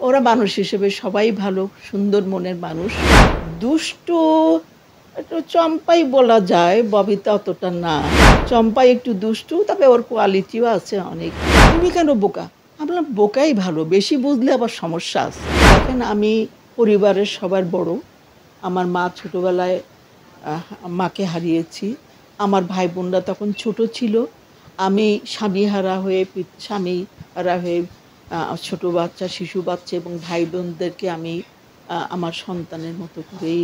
ওরা মানুষ হিসেবে সবাই ভালো, সুন্দর মনের মানুষ। দুষ্টু একটু চম্পাই বলা যায়, ববিতা অতটা না। চম্পাই একটু দুষ্টু, তবে ওর কোয়ালিটিও আছে অনেক। "তুমি কেন বোকা?" আমি বললাম, "বোকাই ভালো, বেশি বুঝলে আবার সমস্যা আছে।" দেখেন, আমি পরিবারের সবার বড়। আমার মা ছোটবেলায় মাকে হারিয়েছি। আমার ভাই-বোনরা তখন ছোট ছিল। আমি স্বামীহারা হয়ে স্বামীহারা হয়ে ছোট বাচ্চা, শিশু বাচ্চা এবং ভাই-বোনদেরকে আমি আমার সন্তানের মতো করেই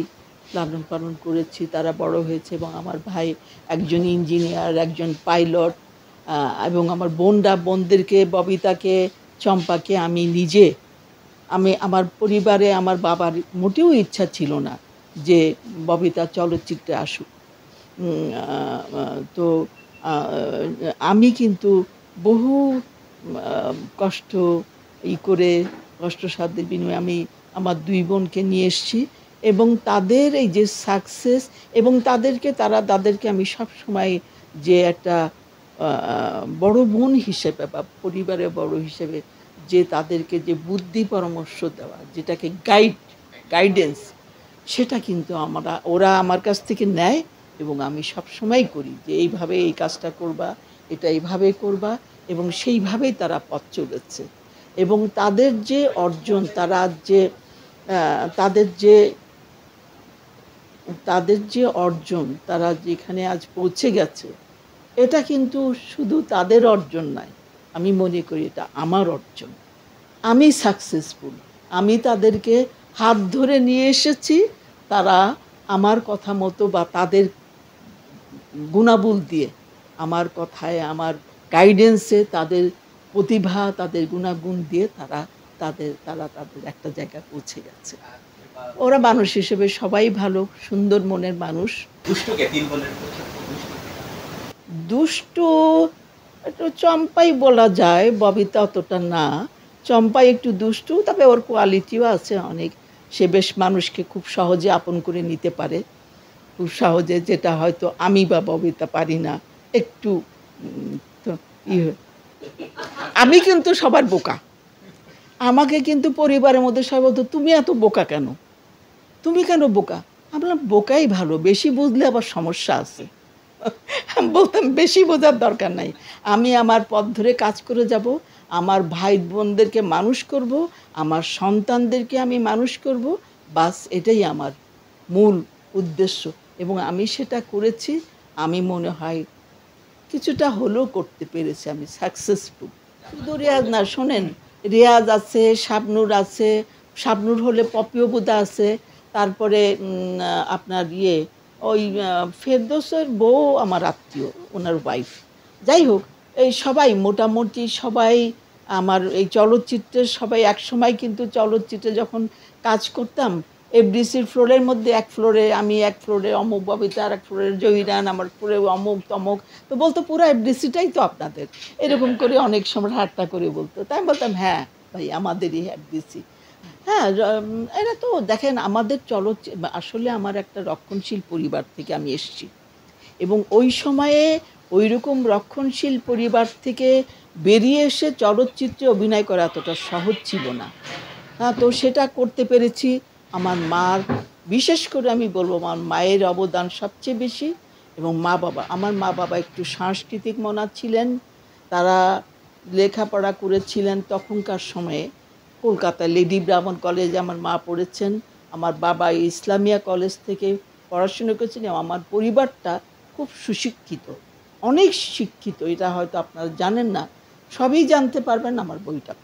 লালন-পালন করেছি। তারা বড় হয়েছে এবং আমার ভাই একজন ইঞ্জিনিয়ার, একজন পাইলট, এবং আমার বোনদেরকে, ববিতাকে, চম্পাকে আমি নিজে আমার পরিবারে আমার বাবার মোটেও ইচ্ছা ছিল না যে ববিতা চলচ্চিত্রে আসুক। আ আ তো আ আমি কিন্তু বহু আ কষ্ট করে কষ্টসাধ্যের বিনিময়ে আমি আমার ২ বোনকে নিয়ে এসেছি এবং তাদের এই যে সাকসেস এবং তাদেরকে আমি সবসময় যে একটা আ বড় বোন হিসেবে বা পরিবারের বড় হিসেবে যে তাদেরকে যে বুদ্ধি পরামর্শ দেওয়া, যেটাকে গাইডেন্স, সেটা কিন্তু ওরা আমার কাছ থেকে নেয় এবং আমি সবসময় করি যে এইভাবে এই কাজটা করবা, এটা এইভাবে করবা, এবং সেইভাবেই তারা পথ চলেছে। এবং তাদের যে অর্জন, তাদের যে তাদের যে অর্জন, তারা যেখানে আজ পৌঁছে গেছে, এটা কিন্তু শুধু তাদের অর্জন নয়। আমি মনে করি এটা আমার অর্জন। আমি সাকসেসফুল। আমি তাদেরকে হাত ধরে নিয়ে এসেছি। তারা আমার কথা মতো বা তাদের গুণাবল দিয়ে, আমার কথায়, আমার গাইডেন্সে, তাদের প্রতিভা, তাদের গুণাগুণ দিয়ে তারা তাদের একটা জায়গায় পৌঁছে গেছে। ওরা মানুষ হিসেবে সবাই ভালো, সুন্দর মনের মানুষ। দুষ্টু একটু চম্পাই বলা যায়, ববিতা অতটা না। চম্পাই একটু দুষ্টু, তবে ওর কোয়ালিটিও আছে অনেক। সে বেশ মানুষকে খুব সহজে আপন করে নিতে পারে। খুব সহজে, যেটা হয়তো আমি বা ববিতা পারি না। একটু তো ইয়ে আমি কিন্তু সবার বোকা। আমাকে কিন্তু পরিবারের মধ্যে সবাই বলত, "তুমি এত বোকা কেন? তুমি কেন বোকা?" আমি বললাম, "বোকাই ভালো, বেশি বুঝলে আবার সমস্যা আছে।" আমি বলতাম, "বেশি বোঝার দরকার নাই। আমি আমার পথ ধরে কাজ করে যাব। আমার ভাই-বোনদেরকে মানুষ করব। আমার সন্তানদেরকে আমি মানুষ করব। বাস এটাই আমার মূল উদ্দেশ্য।" এবং আমি সেটা করেছি। আমি মনে হয় কিছুটা হলেও করতে পেরেছি। আমি সাকসেসফুল। শুধু রিয়াজ না, শোনেন, রিয়াজ আছে, শাবনূর আছে। শাবনূর হলে পপি অপুদা আছে। তারপরে আপনার ওই ফেরদৌসের বউ আমার আত্মীয়, উনার ওয়াইফ। যাই হোক, এই সবাই মোটামুটি সবাই আমার এই চলচ্চিত্রের সবাই একসময়, কিন্তু চলচ্চিত্রে যখন কাজ করতাম, এফডিসির ফ্লোরের মধ্যে এক ফ্লোরে অমুক, ববিতা আরেক ফ্লোরে, জহিরান আমার ফ্লোরে অমুক তমুক। তো বলতো, "পুরা এফডিসিটাই তো আপনাদের।" এরকম করে অনেক সময় ঠাট্টা করে বলতো। তাই আমি বলতাম, "হ্যাঁ ভাই, আমাদেরই এফডিসি।" হ্যাঁ, এরা তো দেখেন, আমাদের আসলে আমার একটা রক্ষণশীল পরিবার থেকে আমি এসেছি এবং ওই সময়ে ঐরকম রক্ষণশীল পরিবার থেকে বেরিয়ে এসে চলচ্চিত্রে অভিনয় করা এতটা সহজ ছিল না। তো সেটা করতে পেরেছি। আমার মার, বিশেষ করে আমি বলব, আমার মায়ের অবদান সবচেয়ে বেশি। এবং আমার মা-বাবা একটু সাংস্কৃতিক মনা ছিলেন। তারা লেখাপড়া করেছিলেন তখনকার সময়ে। কলকাতায় লেডি ব্রাহ্মণ কলেজে আমার মা পড়েছেন। আমার বাবা ইসলামিয়া কলেজ থেকে পড়াশোনা করেছেন এবং আমার পরিবারটা খুব সুশিক্ষিত, অনেক শিক্ষিত। এটা হয়তো আপনারা জানেন না। সবই জানতে পারবেন আমার বইটা